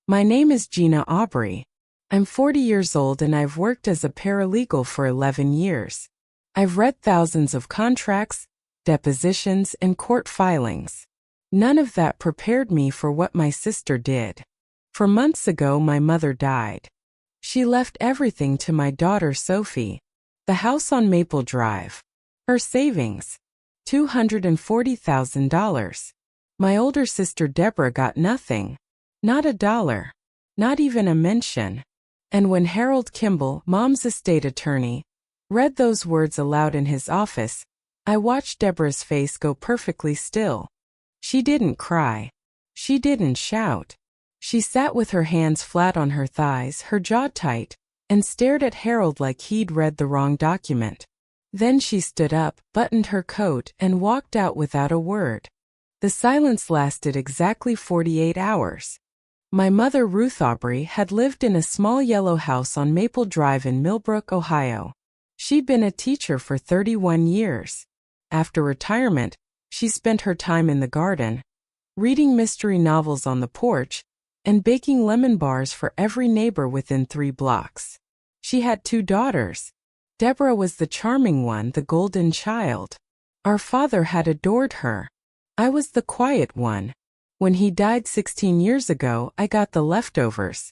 My name is Gina Aubrey. I'm 40 years old and I've worked as a paralegal for 11 years. I've read thousands of contracts, depositions, and court filings. None of that prepared me for what my sister did. 4 months ago, my mother died. She left everything to my daughter Sophie. The house on Maple Drive. Her savings. $240,000. My older sister Deborah got nothing. Not a dollar. Not even a mention. And when Harold Kimball, Mom's estate attorney, read those words aloud in his office, I watched Deborah's face go perfectly still. She didn't cry. She didn't shout. She sat with her hands flat on her thighs, her jaw tight, and stared at Harold like he'd read the wrong document. Then she stood up, buttoned her coat, and walked out without a word. The silence lasted exactly 48 hours. My mother, Ruth Aubrey, had lived in a small yellow house on Maple Drive in Millbrook, Ohio. She'd been a teacher for 31 years. After retirement, she spent her time in the garden, reading mystery novels on the porch, and baking lemon bars for every neighbor within 3 blocks. She had 2 daughters. Deborah was the charming one, the golden child. Our father had adored her. I was the quiet one. When he died 16 years ago, I got the leftovers.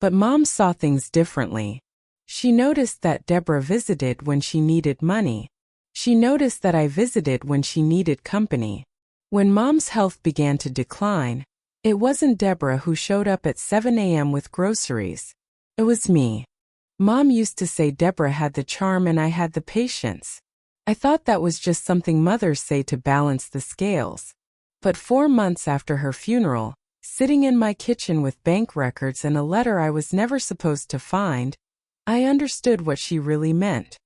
But Mom saw things differently. She noticed that Deborah visited when she needed money. She noticed that I visited when she needed company. When Mom's health began to decline, it wasn't Deborah who showed up at 7 a.m. with groceries. It was me. Mom used to say Deborah had the charm and I had the patience. I thought that was just something mothers say to balance the scales. But 4 months after her funeral, sitting in my kitchen with bank records and a letter I was never supposed to find, I understood what she really meant.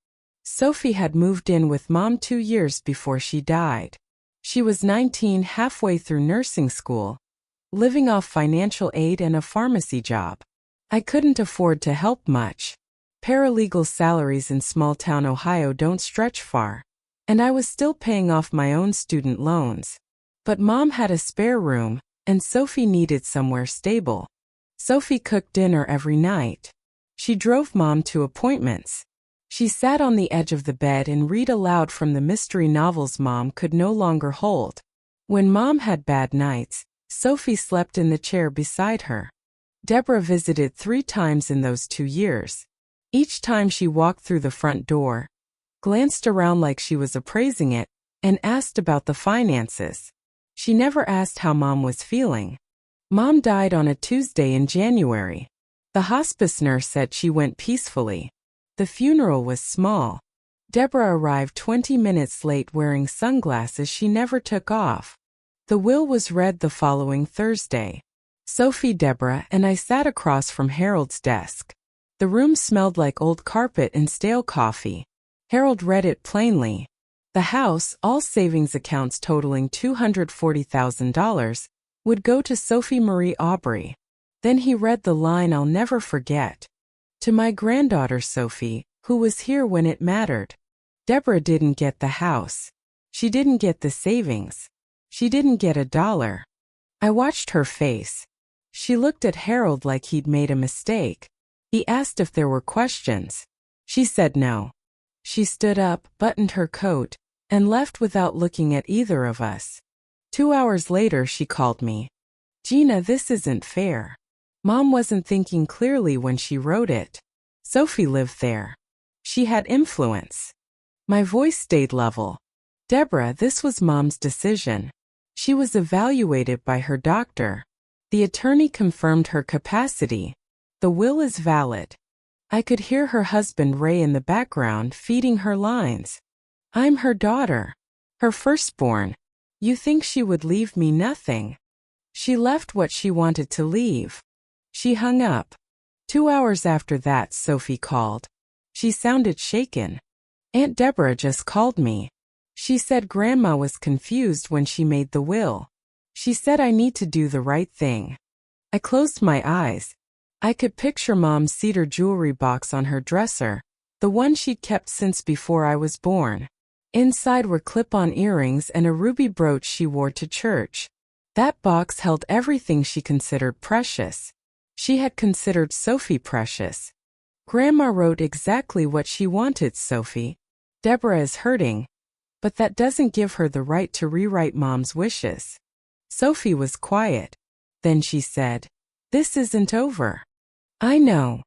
Sophie had moved in with Mom 2 years before she died. She was 19, halfway through nursing school, living off financial aid and a pharmacy job. I couldn't afford to help much. Paralegal salaries in small-town Ohio don't stretch far, and I was still paying off my own student loans. But Mom had a spare room, and Sophie needed somewhere stable. Sophie cooked dinner every night. She drove Mom to appointments. She sat on the edge of the bed and read aloud from the mystery novels Mom could no longer hold. When Mom had bad nights, Sophie slept in the chair beside her. Deborah visited 3 times in those 2 years. Each time she walked through the front door, glanced around like she was appraising it, and asked about the finances. She never asked how Mom was feeling. Mom died on a Tuesday in January. The hospice nurse said she went peacefully. The funeral was small. Deborah arrived 20 minutes late wearing sunglasses she never took off. The will was read the following Thursday. Sophie, Deborah, and I sat across from Harold's desk. The room smelled like old carpet and stale coffee. Harold read it plainly. The house, all savings accounts totaling $240,000, would go to Sophie Marie Aubrey. Then he read the line I'll never forget. To my granddaughter Sophie, who was here when it mattered. Deborah didn't get the house. She didn't get the savings. She didn't get a dollar. I watched her face. She looked at Harold like he'd made a mistake. He asked if there were questions. She said no. She stood up, buttoned her coat, and left without looking at either of us. 2 hours later she called me. Gina, this isn't fair. Mom wasn't thinking clearly when she wrote it. Sophie lived there. She had influence. My voice stayed level. Deborah, this was Mom's decision. She was evaluated by her doctor. The attorney confirmed her capacity. The will is valid. I could hear her husband Ray in the background feeding her lines. I'm her daughter. Her firstborn. You think she would leave me nothing? She left what she wanted to leave. She hung up. 2 hours after that, Sophie called. She sounded shaken. Aunt Deborah just called me. She said Grandma was confused when she made the will. She said I need to do the right thing. I closed my eyes. I could picture Mom's cedar jewelry box on her dresser, the one she'd kept since before I was born. Inside were clip-on earrings and a ruby brooch she wore to church. That box held everything she considered precious. She had considered Sophie precious. Grandma wrote exactly what she wanted, Sophie. Deborah is hurting, but that doesn't give her the right to rewrite Mom's wishes. Sophie was quiet. Then she said, "This isn't over." I know.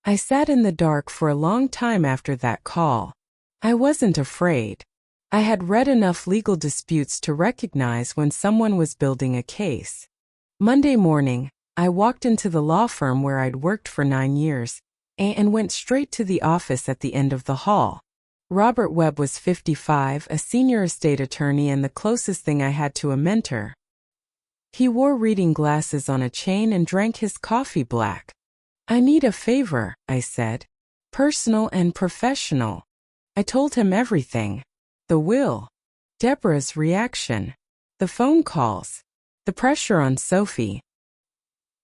I sat in the dark for a long time after that call. I wasn't afraid. I had read enough legal disputes to recognize when someone was building a case. Monday morning, I walked into the law firm where I'd worked for 9 years and went straight to the office at the end of the hall. Robert Webb was 55, a senior estate attorney and the closest thing I had to a mentor. He wore reading glasses on a chain and drank his coffee black. "I need a favor," I said. "Personal and professional." I told him everything. The will. Deborah's reaction. The phone calls. The pressure on Sophie.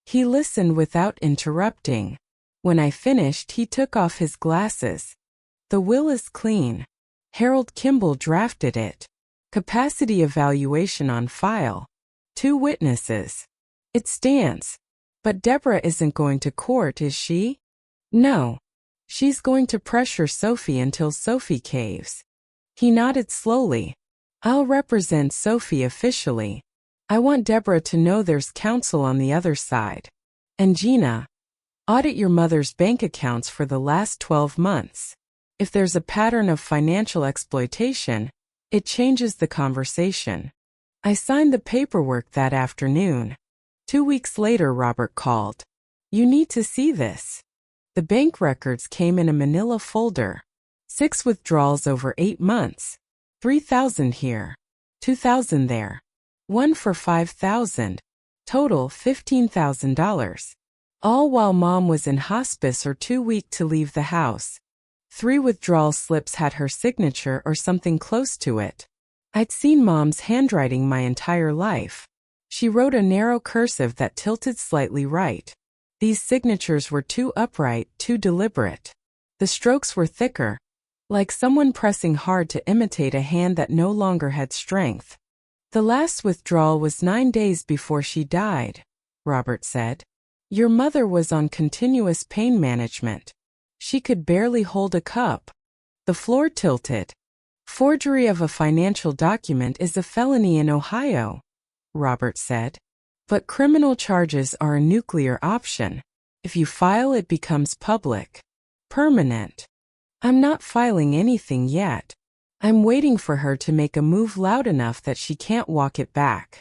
He listened without interrupting. When I finished, he took off his glasses. "The will is clean. Harold Kimball drafted it. Capacity evaluation on file. 2 witnesses. It stands. But Deborah isn't going to court, is she?" "No. She's going to pressure Sophie until Sophie caves." He nodded slowly. "I'll represent Sophie officially. I want Deborah to know there's counsel on the other side. And Gina, audit your mother's bank accounts for the last 12 months. If there's a pattern of financial exploitation, it changes the conversation." I signed the paperwork that afternoon. 2 weeks later, Robert called. "You need to see this." The bank records came in a manila folder. 6 withdrawals over 8 months. 3,000 here. 2,000 there. 1 for 5,000. Total $15,000. All while Mom was in hospice or too weak to leave the house. 3 withdrawal slips had her signature or something close to it. I'd seen Mom's handwriting my entire life. She wrote a narrow cursive that tilted slightly right. These signatures were too upright, too deliberate. The strokes were thicker, like someone pressing hard to imitate a hand that no longer had strength. "The last withdrawal was 9 days before she died," Robert said. "Your mother was on continuous pain management. She could barely hold a cup." The floor tilted. "Forgery of a financial document is a felony in Ohio," Robert said. "But criminal charges are a nuclear option. If you file, it becomes public. Permanent. I'm not filing anything yet. I'm waiting for her to make a move loud enough that she can't walk it back."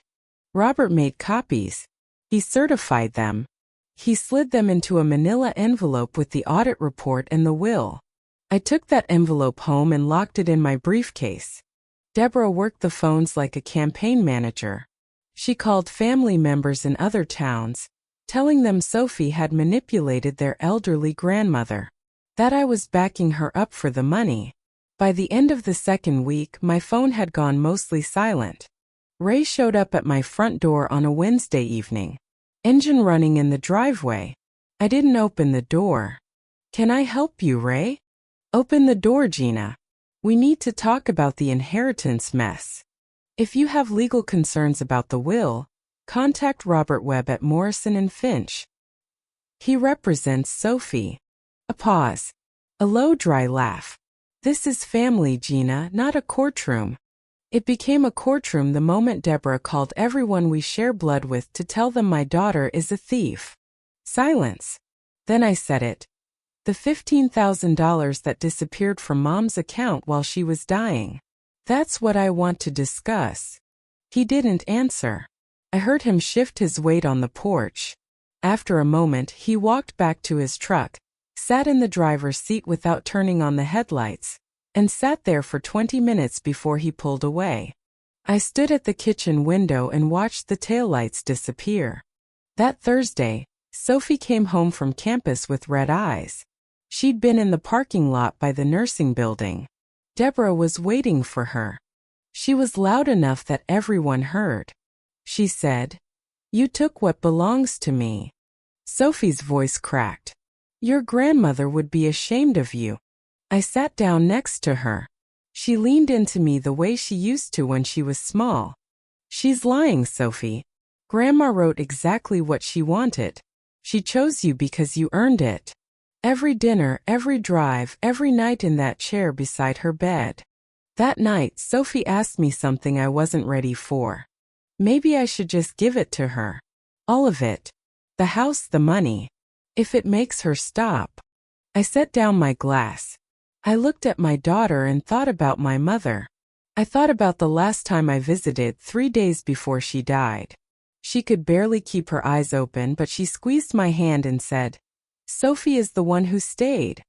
Robert made copies. He certified them. He slid them into a manila envelope with the audit report and the will. I took that envelope home and locked it in my briefcase. Deborah worked the phones like a campaign manager. She called family members in other towns, telling them Sophie had manipulated their elderly grandmother, that I was backing her up for the money. By the end of the second week, my phone had gone mostly silent. Ray showed up at my front door on a Wednesday evening. Engine running in the driveway. I didn't open the door. "Can I help you, Ray?" "Open the door, Gina. We need to talk about the inheritance mess. If you have legal concerns about the will, contact Robert Webb at Morrison & Finch. He represents Sophie." A pause. A low, dry laugh. "This is family, Gina, not a courtroom." It became a courtroom the moment Deborah called everyone we share blood with to tell them my daughter is a thief. Silence. Then I said it. "The $15,000 that disappeared from Mom's account while she was dying. That's what I want to discuss." He didn't answer. I heard him shift his weight on the porch. After a moment, he walked back to his truck, sat in the driver's seat without turning on the headlights, and sat there for 20 minutes before he pulled away. I stood at the kitchen window and watched the taillights disappear. That Thursday, Sophie came home from campus with red eyes. She'd been in the parking lot by the nursing building. Deborah was waiting for her. She was loud enough that everyone heard. She said, "You took what belongs to me." Sophie's voice cracked. "Your grandmother would be ashamed of you." I sat down next to her. She leaned into me the way she used to when she was small. "She's lying, Sophie. Grandma wrote exactly what she wanted. She chose you because you earned it. Every dinner, every drive, every night in that chair beside her bed. That night, Sophie asked me something I wasn't ready for. Maybe I should just give it to her. All of it. The house, the money. If it makes her stop. I set down my glass. I looked at my daughter and thought about my mother. I thought about the last time I visited 3 days before she died. She could barely keep her eyes open, but she squeezed my hand and said, "Sophie is the one who stayed."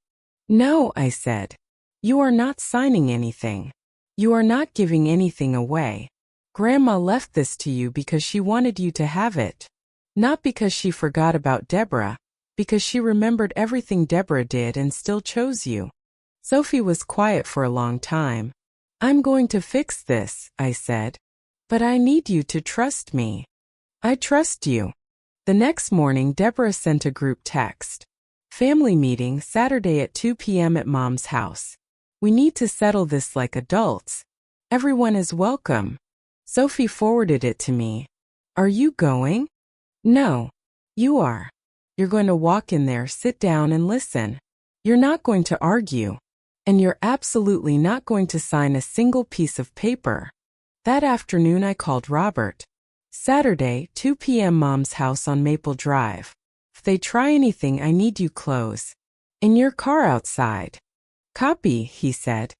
"No," I said. "You are not signing anything. You are not giving anything away. Grandma left this to you because she wanted you to have it. Not because she forgot about Deborah, because she remembered everything Deborah did and still chose you." Sophie was quiet for a long time. "I'm going to fix this," I said. "But I need you to trust me." "I trust you." The next morning, Deborah sent a group text. "Family meeting Saturday at 2 p.m. at Mom's house. We need to settle this like adults. Everyone is welcome." Sophie forwarded it to me. "Are you going?" "No. You are. You're going to walk in there, sit down and listen. You're not going to argue. And you're absolutely not going to sign a single piece of paper." That afternoon I called Robert. "Saturday, 2 p.m. Mom's house on Maple Drive. If they try anything, I need you close. In your car outside." "Copy," he said.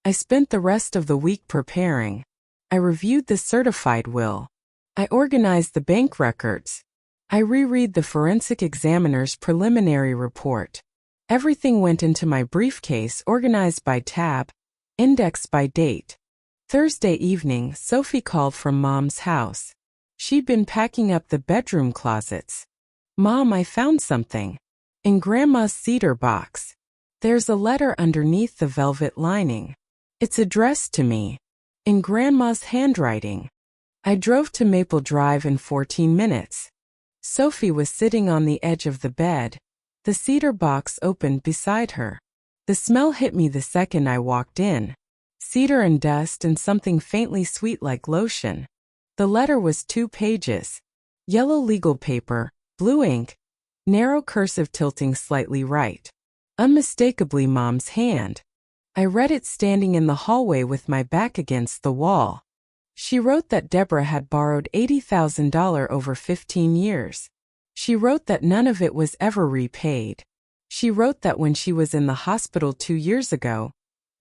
I spent the rest of the week preparing. I reviewed the certified will. I organized the bank records. I reread the forensic examiner's preliminary report. Everything went into my briefcase, organized by tab, indexed by date. Thursday evening, Sophie called from Mom's house. She'd been packing up the bedroom closets. "Mom, I found something. In Grandma's cedar box. There's a letter underneath the velvet lining. It's addressed to me. In Grandma's handwriting." I drove to Maple Drive in 14 minutes. Sophie was sitting on the edge of the bed. The cedar box opened beside her. The smell hit me the second I walked in. Cedar and dust and something faintly sweet like lotion. The letter was 2 pages. Yellow legal paper, blue ink, narrow cursive tilting slightly right. Unmistakably Mom's hand. I read it standing in the hallway with my back against the wall. She wrote that Deborah had borrowed $80,000 over 15 years. She wrote that none of it was ever repaid. She wrote that when she was in the hospital 2 years ago,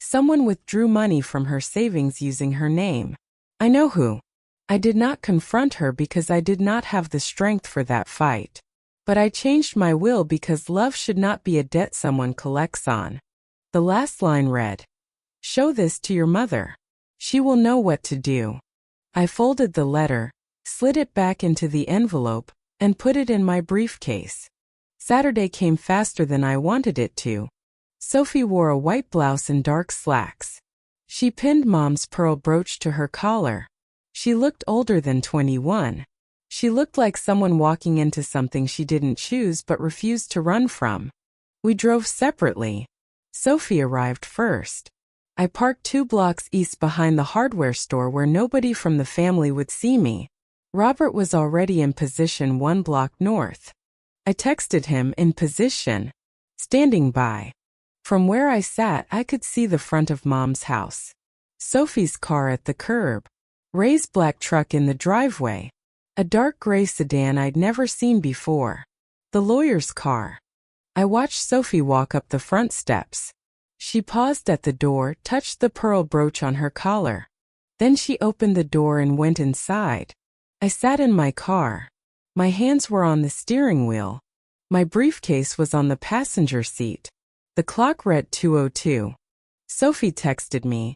someone withdrew money from her savings using her name. I know who. I did not confront her because I did not have the strength for that fight. But I changed my will because love should not be a debt someone collects on. The last line read, "Show this to your mother. She will know what to do." I folded the letter, slid it back into the envelope, and put it in my briefcase. Saturday came faster than I wanted it to. Sophie wore a white blouse and dark slacks. She pinned Mom's pearl brooch to her collar. She looked older than 21. She looked like someone walking into something she didn't choose but refused to run from. We drove separately. Sophie arrived first. I parked 2 blocks east behind the hardware store where nobody from the family would see me. Robert was already in position 1 block north. I texted him, "In position. Standing by." From where I sat, I could see the front of Mom's house. Sophie's car at the curb. Ray's black truck in the driveway. A dark gray sedan I'd never seen before. The lawyer's car. I watched Sophie walk up the front steps. She paused at the door, touched the pearl brooch on her collar. Then she opened the door and went inside. I sat in my car. My hands were on the steering wheel. My briefcase was on the passenger seat. The clock read 2:02. Sophie texted me.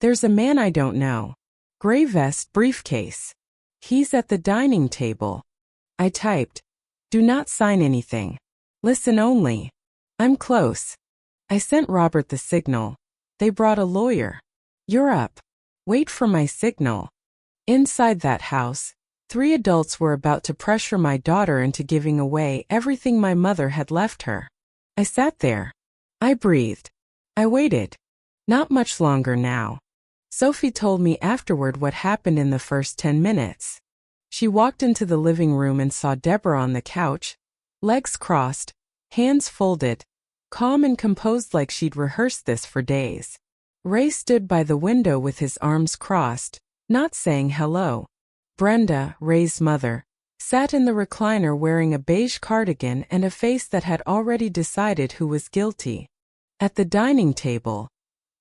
"There's a man I don't know. Gray vest, briefcase. He's at the dining table." I typed, "Do not sign anything. Listen only. I'm close." I sent Robert the signal. They brought a lawyer. "You're up. Wait for my signal." Inside that house, 3 adults were about to pressure my daughter into giving away everything my mother had left her. I sat there. I breathed. I waited. Not much longer now. Sophie told me afterward what happened in the first 10 minutes. She walked into the living room and saw Deborah on the couch, legs crossed, hands folded, calm and composed like she'd rehearsed this for days. Ray stood by the window with his arms crossed, not saying hello. Brenda, Ray's mother, sat in the recliner wearing a beige cardigan and a face that had already decided who was guilty. At the dining table,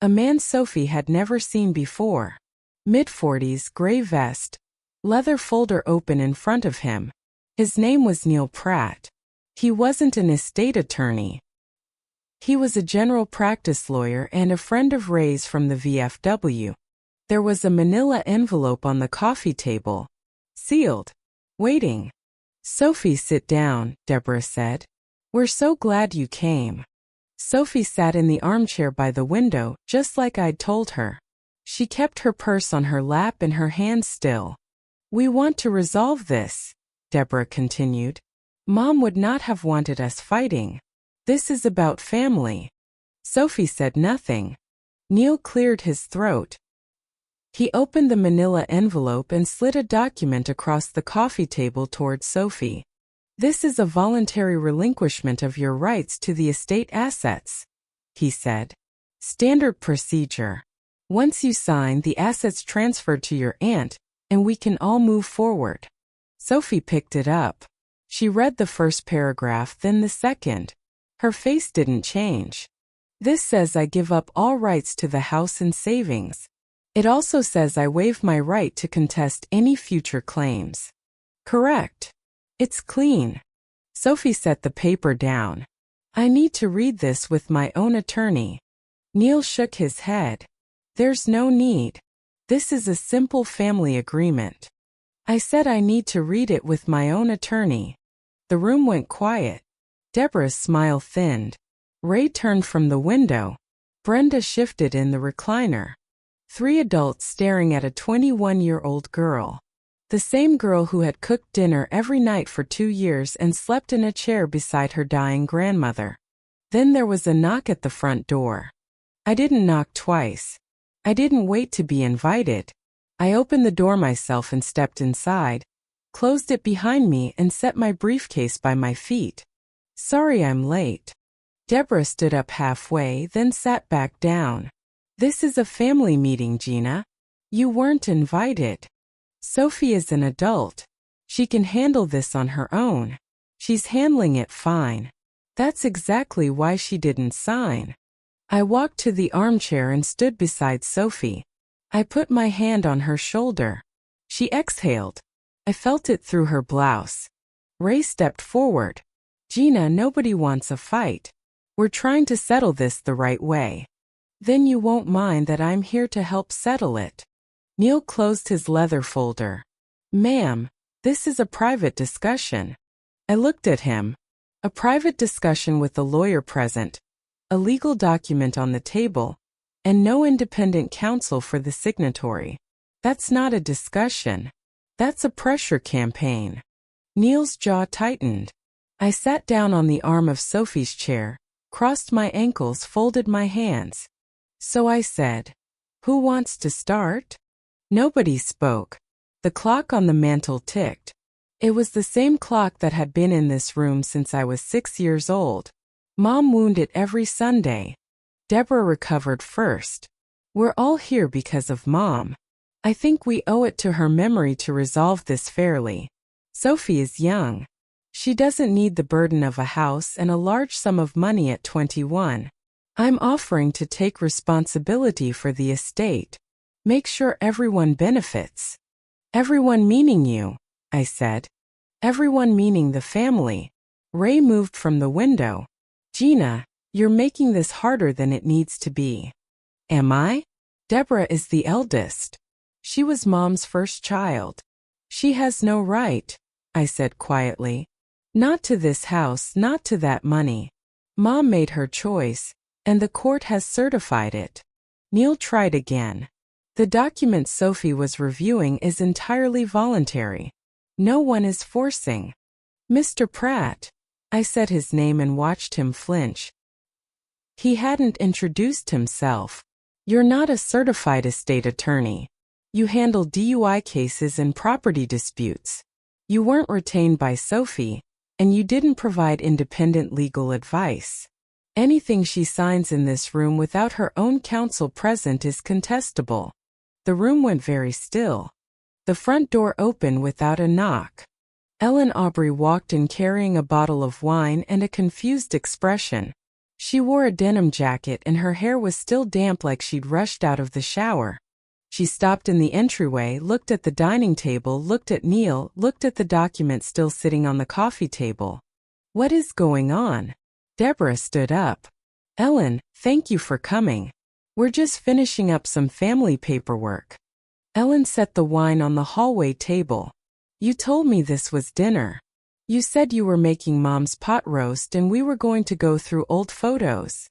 a man Sophie had never seen before. Mid-40s, gray vest, leather folder open in front of him. His name was Neil Pratt. He wasn't an estate attorney. He was a general practice lawyer and a friend of Ray's from the VFW. There was a manila envelope on the coffee table, sealed, waiting. "Sophie, sit down," Deborah said. "We're so glad you came." Sophie sat in the armchair by the window, just like I'd told her. She kept her purse on her lap and her hands still. "We want to resolve this," Deborah continued. "Mom would not have wanted us fighting. This is about family." Sophie said nothing. Neil cleared his throat. He opened the manila envelope and slid a document across the coffee table towards Sophie. "This is a voluntary relinquishment of your rights to the estate assets," he said. "Standard procedure. Once you sign, the assets transferred to your aunt, and we can all move forward." Sophie picked it up. She read the first paragraph, then the second. Her face didn't change. "This says I give up all rights to the house and savings. It also says I waive my right to contest any future claims." "Correct. It's clean." Sophie set the paper down. "I need to read this with my own attorney." Neil shook his head. "There's no need. This is a simple family agreement." "I said I need to read it with my own attorney." The room went quiet. Deborah's smile thinned. Ray turned from the window. Brenda shifted in the recliner. 3 adults staring at a 21-year-old girl. The same girl who had cooked dinner every night for 2 years and slept in a chair beside her dying grandmother. Then there was a knock at the front door. I didn't knock twice. I didn't wait to be invited. I opened the door myself and stepped inside, closed it behind me and set my briefcase by my feet. "Sorry I'm late." Deborah stood up halfway, then sat back down. "This is a family meeting, Gina. You weren't invited. Sophie is an adult. She can handle this on her own. She's handling it fine. That's exactly why she didn't sign." I walked to the armchair and stood beside Sophie. I put my hand on her shoulder. She exhaled. I felt it through her blouse. Ray stepped forward. "Gina, nobody wants a fight. We're trying to settle this the right way. Then you won't mind that I'm here to help settle it." Neil closed his leather folder. "Ma'am, this is a private discussion." I looked at him. A private discussion with the lawyer present, a legal document on the table, and no independent counsel for the signatory. That's not a discussion. That's a pressure campaign. Neil's jaw tightened. I sat down on the arm of Sophie's chair, crossed my ankles, folded my hands. So I said, "Who wants to start?" Nobody spoke. The clock on the mantel ticked. It was the same clock that had been in this room since I was 6 years old. Mom wound it every Sunday. Deborah recovered first. We're all here because of Mom. I think we owe it to her memory to resolve this fairly. Sophie is young. She doesn't need the burden of a house and a large sum of money at 21. I'm offering to take responsibility for the estate. Make sure everyone benefits. Everyone meaning you, I said. Everyone meaning the family. Ray moved from the window. Gina, you're making this harder than it needs to be. Am I? Deborah is the eldest. She was Mom's first child. She has no right, I said quietly. Not to this house, not to that money. Mom made her choice, and the court has certified it. Neil tried again. The document Sophie was reviewing is entirely voluntary. No one is forcing. Mr. Pratt. I said his name and watched him flinch. He hadn't introduced himself. You're not a certified estate attorney. You handle DUI cases and property disputes. You weren't retained by Sophie. And you didn't provide independent legal advice. Anything she signs in this room without her own counsel present is contestable. The room went very still. The front door opened without a knock. Ellen Aubrey walked in carrying a bottle of wine and a confused expression. She wore a denim jacket and her hair was still damp like she'd rushed out of the shower. She stopped in the entryway, looked at the dining table, looked at Neil, looked at the document still sitting on the coffee table. What is going on? Deborah stood up. Ellen, thank you for coming. We're just finishing up some family paperwork. Ellen set the wine on the hallway table. You told me this was dinner. You said you were making Mom's pot roast and we were going to go through old photos.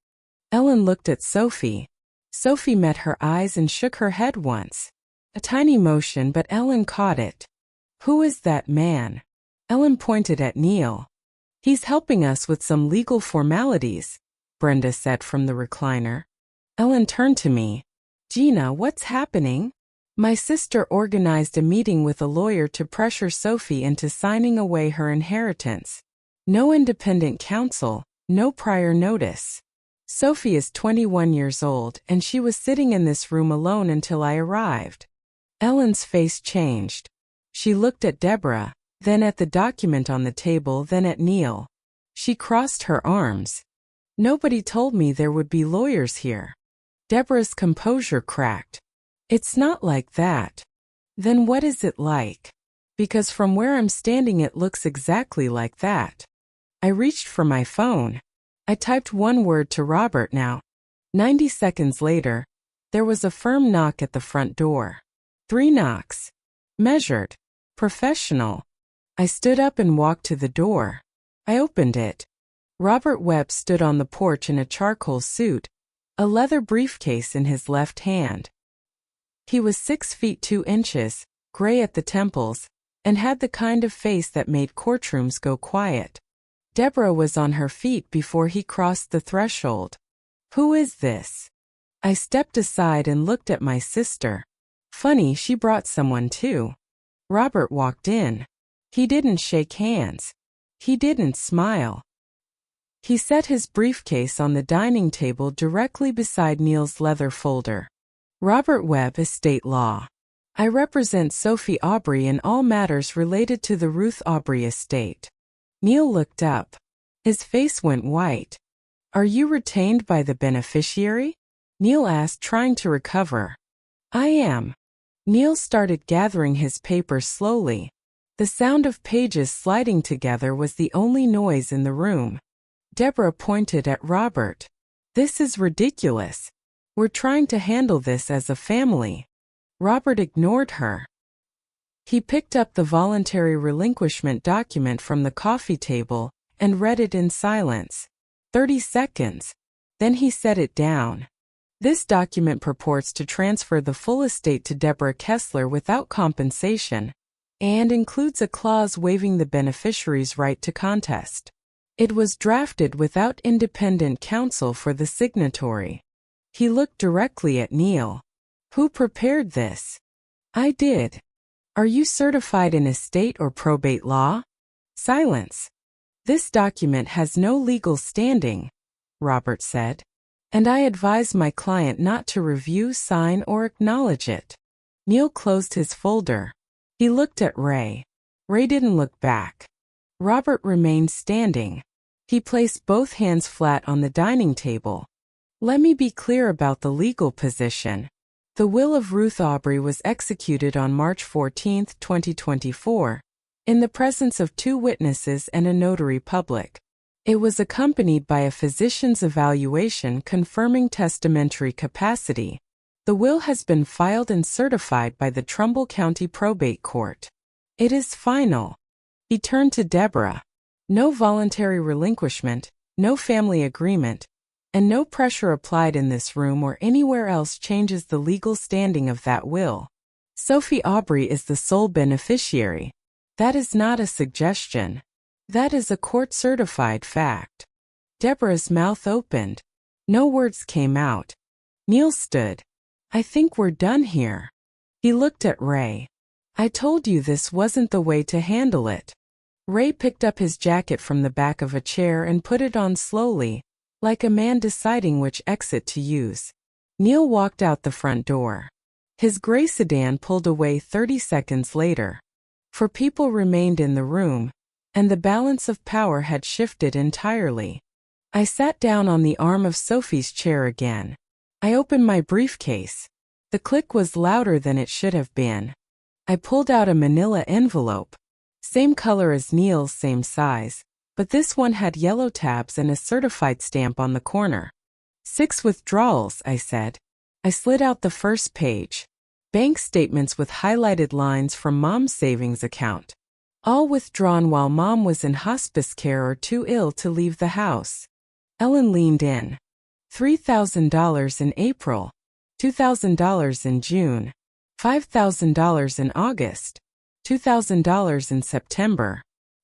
Ellen looked at Sophie. Sophie met her eyes and shook her head once. A tiny motion, but Ellen caught it. Who is that man? Ellen pointed at Neil. He's helping us with some legal formalities, Brenda said from the recliner. Ellen turned to me. Gina, what's happening? My sister organized a meeting with a lawyer to pressure Sophie into signing away her inheritance. No independent counsel, no prior notice. Sophie is 21 years old and she was sitting in this room alone until I arrived. Ellen's face changed. She looked at Deborah, then at the document on the table, then at Neil. She crossed her arms. Nobody told me there would be lawyers here. Deborah's composure cracked. It's not like that. Then what is it like? Because from where I'm standing it looks exactly like that. I reached for my phone. I typed one word to Robert now. 90 seconds later, there was a firm knock at the front door. 3 knocks. Measured. Professional. I stood up and walked to the door. I opened it. Robert Webb stood on the porch in a charcoal suit, a leather briefcase in his left hand. He was 6 feet 2 inches, gray at the temples, and had the kind of face that made courtrooms go quiet. Deborah was on her feet before he crossed the threshold. Who is this? I stepped aside and looked at my sister. Funny, she brought someone too. Robert walked in. He didn't shake hands. He didn't smile. He set his briefcase on the dining table directly beside Neil's leather folder. Robert Webb, Estate Law. I represent Sophie Aubrey in all matters related to the Ruth Aubrey estate. Neil looked up. His face went white. Are you retained by the beneficiary? Neil asked, trying to recover. I am. Neil started gathering his papers slowly. The sound of pages sliding together was the only noise in the room. Deborah pointed at Robert. This is ridiculous. We're trying to handle this as a family. Robert ignored her. He picked up the voluntary relinquishment document from the coffee table and read it in silence. 30 seconds. Then he set it down. This document purports to transfer the full estate to Deborah Kessler without compensation, and includes a clause waiving the beneficiary's right to contest. It was drafted without independent counsel for the signatory. He looked directly at Neil. Who prepared this? I did. Are you certified in estate or probate law? Silence. This document has no legal standing, Robert said, and I advise my client not to review, sign, or acknowledge it. Neil closed his folder. He looked at Ray. Ray didn't look back. Robert remained standing. He placed both hands flat on the dining table. Let me be clear about the legal position. The will of Ruth Aubrey was executed on March 14, 2024, in the presence of 2 witnesses and a notary public. It was accompanied by a physician's evaluation confirming testamentary capacity. The will has been filed and certified by the Trumbull County Probate Court. It is final. He turned to Deborah. No voluntary relinquishment, no family agreement, and no pressure applied in this room or anywhere else changes the legal standing of that will. Sophie Aubrey is the sole beneficiary. That is not a suggestion. That is a court-certified fact. Deborah's mouth opened. No words came out. Neil stood. I think we're done here. He looked at Ray. I told you this wasn't the way to handle it. Ray picked up his jacket from the back of a chair and put it on slowly, like a man deciding which exit to use. Neil walked out the front door. His gray sedan pulled away 30 seconds later. 4 people remained in the room, and the balance of power had shifted entirely. I sat down on the arm of Sophie's chair again. I opened my briefcase. The click was louder than it should have been. I pulled out a manila envelope. Same color as Neil's, same size, but this one had yellow tabs and a certified stamp on the corner. 6 withdrawals, I said. I slid out the first page. Bank statements with highlighted lines from Mom's savings account. All withdrawn while Mom was in hospice care or too ill to leave the house. Ellen leaned in. $3,000 in April. $2,000 in June. $5,000 in August. $2,000 in September.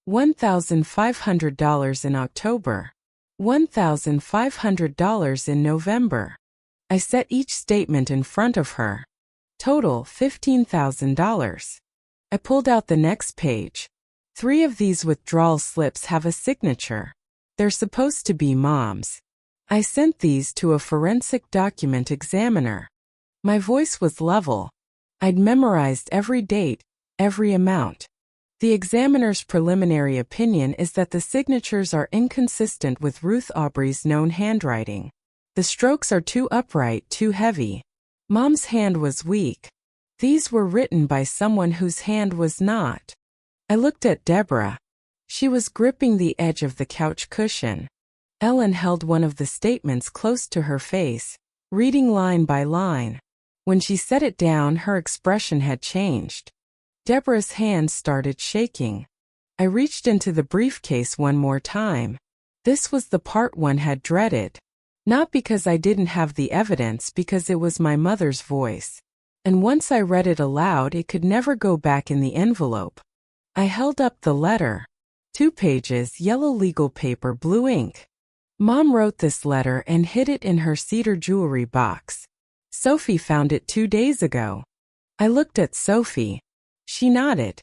$1,500 in October. $1,500 in November. I set each statement in front of her. Total $15,000. I pulled out the next page. 3 of these withdrawal slips have a signature. They're supposed to be Mom's. I sent these to a forensic document examiner. My voice was level. I'd memorized every date, every amount. The examiner's preliminary opinion is that the signatures are inconsistent with Ruth Aubrey's known handwriting. The strokes are too upright, too heavy. Mom's hand was weak. These were written by someone whose hand was not. I looked at Deborah. She was gripping the edge of the couch cushion. Ellen held one of the statements close to her face, reading line by line. When she set it down, her expression had changed. Deborah's hand started shaking. I reached into the briefcase one more time. This was the part one had dreaded. Not because I didn't have the evidence, because it was my mother's voice. And once I read it aloud, it could never go back in the envelope. I held up the letter. 2 pages, yellow legal paper, blue ink. Mom wrote this letter and hid it in her cedar jewelry box. Sophie found it 2 days ago. I looked at Sophie. She nodded.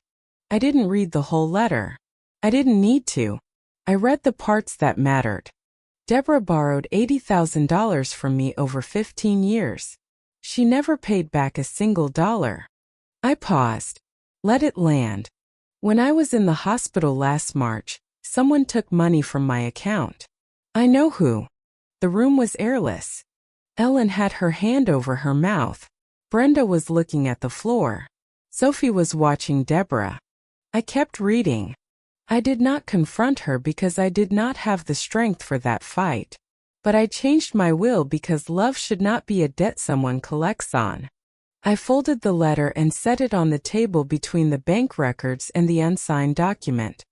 I didn't read the whole letter. I didn't need to. I read the parts that mattered. Deborah borrowed $80,000 from me over 15 years. She never paid back a single dollar. I paused. Let it land. When I was in the hospital last March, someone took money from my account. I know who. The room was airless. Ellen had her hand over her mouth. Brenda was looking at the floor. Sophie was watching Deborah. I kept reading. I did not confront her because I did not have the strength for that fight. But I changed my will because love should not be a debt someone collects on. I folded the letter and set it on the table between the bank records and the unsigned document.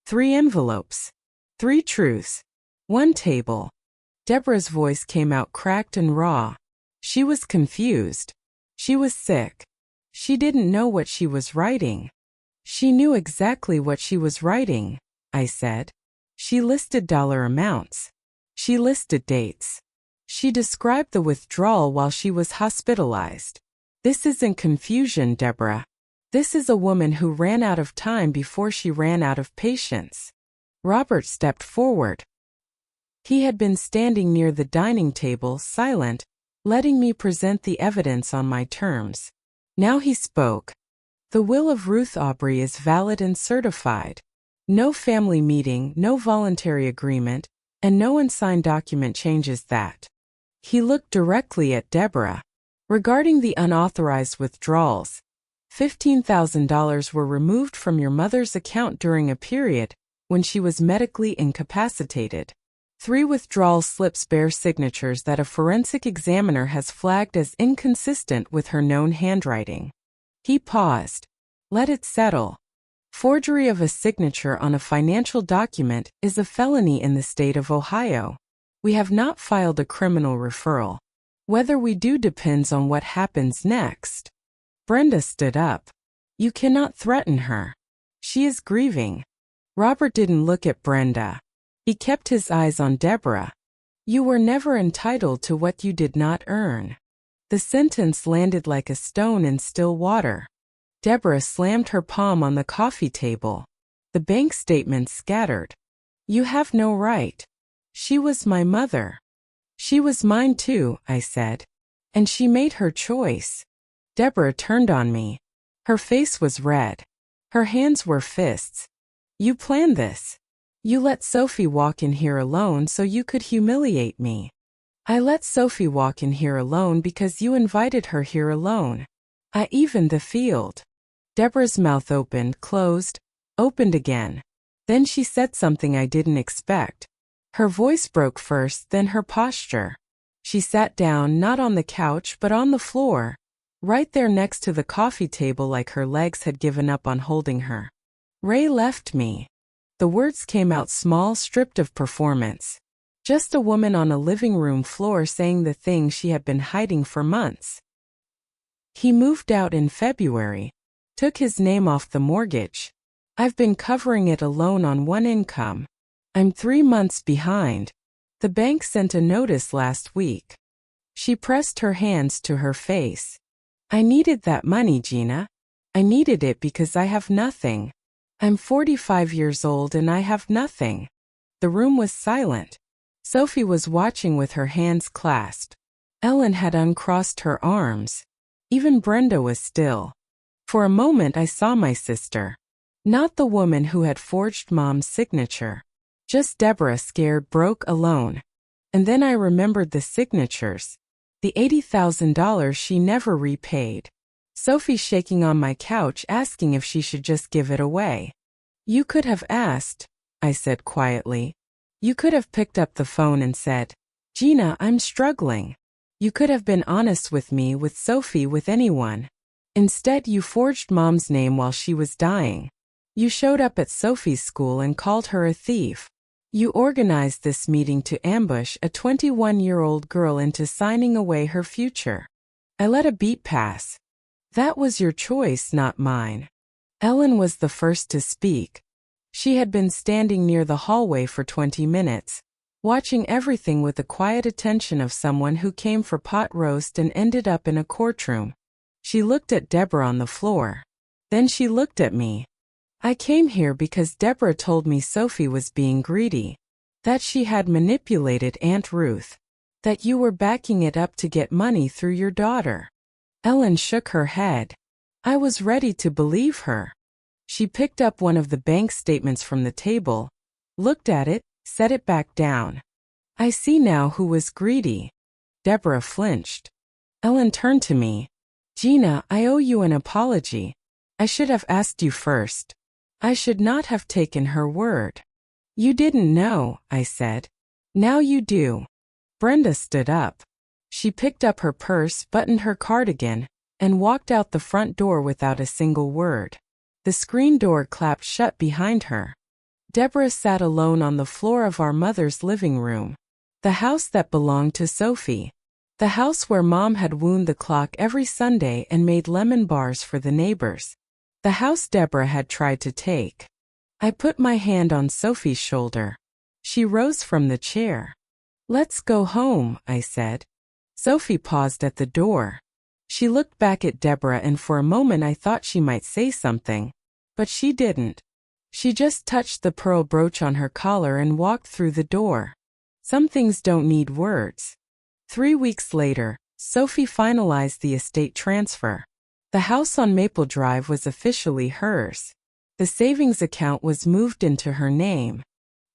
3 envelopes. 3 truths. 1 table. Deborah's voice came out cracked and raw. She was confused. She was sick. She didn't know what she was writing. She knew exactly what she was writing, I said. She listed dollar amounts. She listed dates. She described the withdrawal while she was hospitalized. This isn't confusion, Deborah. This is a woman who ran out of time before she ran out of patience. Robert stepped forward. He had been standing near the dining table, silent, letting me present the evidence on my terms. Now he spoke. The will of Ruth Aubrey is valid and certified. No family meeting, no voluntary agreement, and no unsigned document changes that. He looked directly at Deborah. Regarding the unauthorized withdrawals, $15,000 were removed from your mother's account during a period when she was medically incapacitated. 3 withdrawal slips bear signatures that a forensic examiner has flagged as inconsistent with her known handwriting. He paused. Let it settle. Forgery of a signature on a financial document is a felony in the state of Ohio. We have not filed a criminal referral. Whether we do depends on what happens next. Brenda stood up. You cannot threaten her. She is grieving. Robert didn't look at Brenda. He kept his eyes on Deborah. You were never entitled to what you did not earn. The sentence landed like a stone in still water. Deborah slammed her palm on the coffee table. The bank statements scattered. You have no right. She was my mother. She was mine too, I said. And she made her choice. Deborah turned on me. Her face was red. Her hands were fists. You planned this. You let Sophie walk in here alone so you could humiliate me. I let Sophie walk in here alone because you invited her here alone. I evened the field. Deborah's mouth opened, closed, opened again. Then she said something I didn't expect. Her voice broke first, then her posture. She sat down, not on the couch but on the floor, right there next to the coffee table, like her legs had given up on holding her. Ray left me. The words came out small, stripped of performance. Just a woman on a living room floor saying the thing she had been hiding for months. He moved out in February. Took his name off the mortgage. I've been covering it alone on one income. I'm 3 months behind. The bank sent a notice last week. She pressed her hands to her face. I needed that money, Gina. I needed it because I have nothing. I'm 45 years old and I have nothing. The room was silent. Sophie was watching with her hands clasped. Ellen had uncrossed her arms. Even Brenda was still. For a moment I saw my sister. Not the woman who had forged Mom's signature. Just Deborah, scared, broke, alone. And then I remembered the signatures. The $80,000 she never repaid. Sophie shaking on my couch asking if she should just give it away. You could have asked, I said quietly. You could have picked up the phone and said, Gina, I'm struggling. You could have been honest with me, with Sophie, with anyone. Instead, you forged Mom's name while she was dying. You showed up at Sophie's school and called her a thief. You organized this meeting to ambush a 21-year-old girl into signing away her future. I let a beat pass. That was your choice, not mine. Ellen was the first to speak. She had been standing near the hallway for 20 minutes, watching everything with the quiet attention of someone who came for pot roast and ended up in a courtroom. She looked at Deborah on the floor. Then she looked at me. I came here because Deborah told me Sophie was being greedy, that she had manipulated Aunt Ruth, that you were backing it up to get money through your daughter. Ellen shook her head. I was ready to believe her. She picked up one of the bank statements from the table, looked at it, set it back down. I see now who was greedy. Deborah flinched. Ellen turned to me. Gina, I owe you an apology. I should have asked you first. I should not have taken her word. You didn't know, I said. Now you do. Brenda stood up. She picked up her purse, buttoned her cardigan, and walked out the front door without a single word. The screen door clapped shut behind her. Deborah sat alone on the floor of our mother's living room. The house that belonged to Sophie. The house where Mom had wound the clock every Sunday and made lemon bars for the neighbors. The house Deborah had tried to take. I put my hand on Sophie's shoulder. She rose from the chair. Let's go home, I said. Sophie paused at the door. She looked back at Deborah and for a moment I thought she might say something. But she didn't. She just touched the pearl brooch on her collar and walked through the door. Some things don't need words. 3 weeks later, Sophie finalized the estate transfer. The house on Maple Drive was officially hers. The savings account was moved into her name.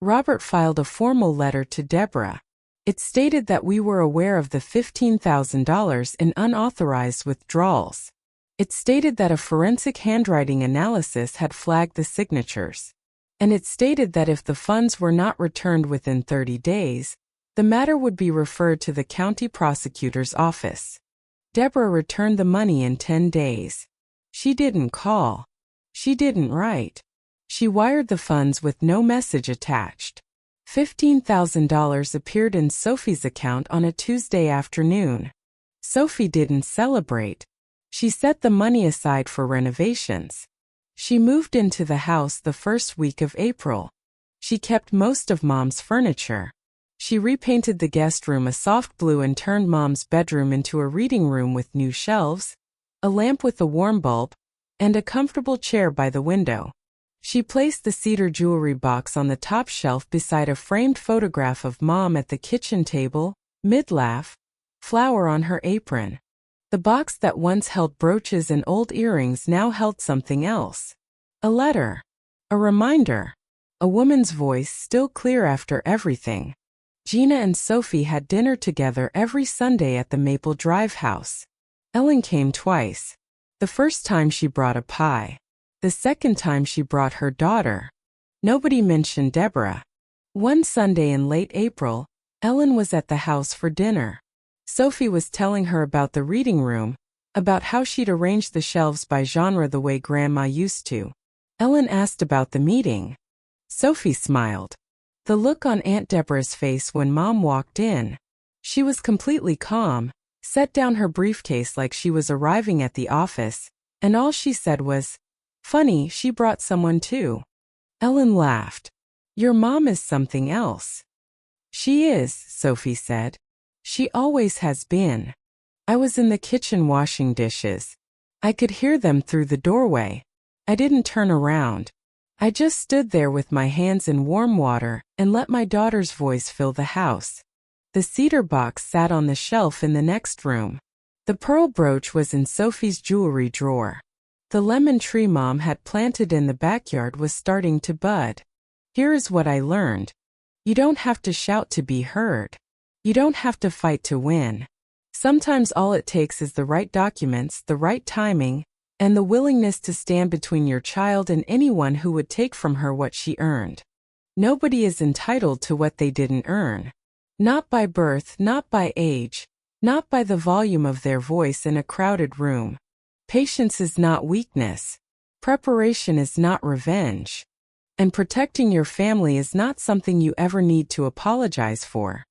Robert filed a formal letter to Deborah. It stated that we were aware of the $15,000 in unauthorized withdrawals. It stated that a forensic handwriting analysis had flagged the signatures. And it stated that if the funds were not returned within 30 days, the matter would be referred to the county prosecutor's office. Deborah returned the money in 10 days. She didn't call. She didn't write. She wired the funds with no message attached. $15,000 appeared in Sophie's account on a Tuesday afternoon. Sophie didn't celebrate. She set the money aside for renovations. She moved into the house the first week of April. She kept most of Mom's furniture. She repainted the guest room a soft blue and turned Mom's bedroom into a reading room with new shelves, a lamp with a warm bulb, and a comfortable chair by the window. She placed the cedar jewelry box on the top shelf beside a framed photograph of Mom at the kitchen table, mid-laugh, flower on her apron. The box that once held brooches and old earrings now held something else. A letter. A reminder. A woman's voice still clear after everything. Gina and Sophie had dinner together every Sunday at the Maple Drive house. Ellen came twice. The first time she brought a pie. The second time she brought her daughter. Nobody mentioned Deborah. One Sunday in late April, Ellen was at the house for dinner. Sophie was telling her about the reading room, about how she'd arranged the shelves by genre the way Grandma used to. Ellen asked about the meeting. Sophie smiled. The look on Aunt Deborah's face when Mom walked in. She was completely calm, set down her briefcase like she was arriving at the office, and all she said was, "Funny, she brought someone too." Ellen laughed. "Your mom is something else." "She is," Sophie said. "She always has been." I was in the kitchen washing dishes. I could hear them through the doorway. I didn't turn around. I just stood there with my hands in warm water and let my daughter's voice fill the house. The cedar box sat on the shelf in the next room. The pearl brooch was in Sophie's jewelry drawer. The lemon tree Mom had planted in the backyard was starting to bud. Here is what I learned. You don't have to shout to be heard. You don't have to fight to win. Sometimes all it takes is the right documents, the right timing, and the willingness to stand between your child and anyone who would take from her what she earned. Nobody is entitled to what they didn't earn. Not by birth, not by age, not by the volume of their voice in a crowded room. Patience is not weakness. Preparation is not revenge. And protecting your family is not something you ever need to apologize for.